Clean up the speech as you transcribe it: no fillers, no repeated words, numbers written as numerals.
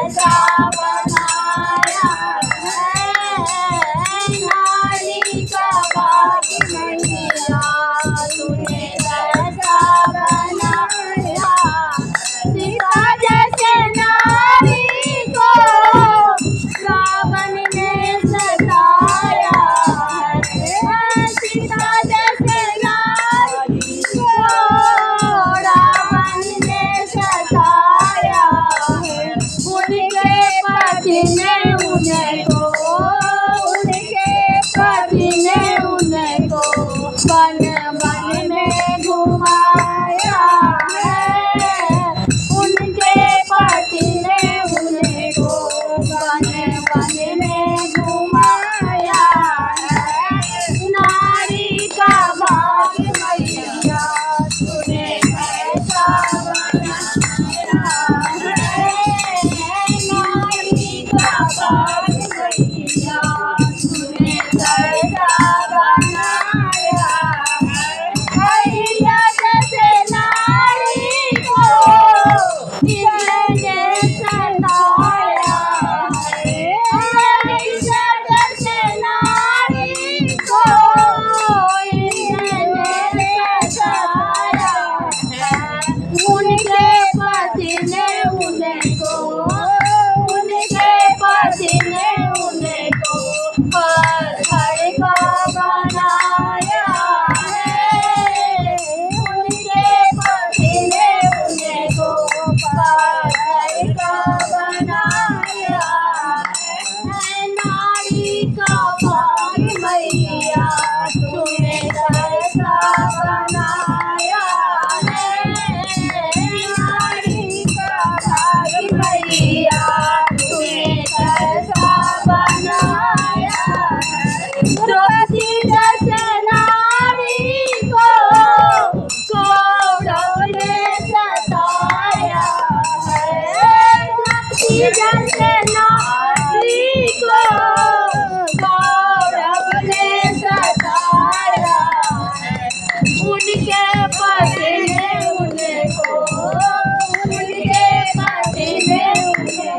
कैसा बनाया है, नारी का भाग्य मैया तूने कैसा बनाया। सीता जैसे नारी को रावण ने सताया है, सीता जैसे नारी को रावण ने सताया है। उनके पति ने उनको, उनके पति ने उनको वन वन में घुमाया है, उनके पति ने उनको वन वन में घुमाया है। नारी का भाग्य मैया तूने कैसा बनाया है, नारी का भाग्य मैया तूने कैसा बनाया है। अहिल्या जैसे नारी को इसने सताया है, अहिल्या जैसे नारी को इसने सताया है। उनके पति ने उनको, उनके पति ने उनको पत्थर का बनाया है, उनके पति ने उनको पत्थर का बनाया है। नारी का भाग्य मैया तूने कैसा बनाया है, नारी का भाग्य मैया तूने कैसा बनाया है। द्रौपदी जैसे नारी को कौरव ने सताया है, द्रौपदी जैसे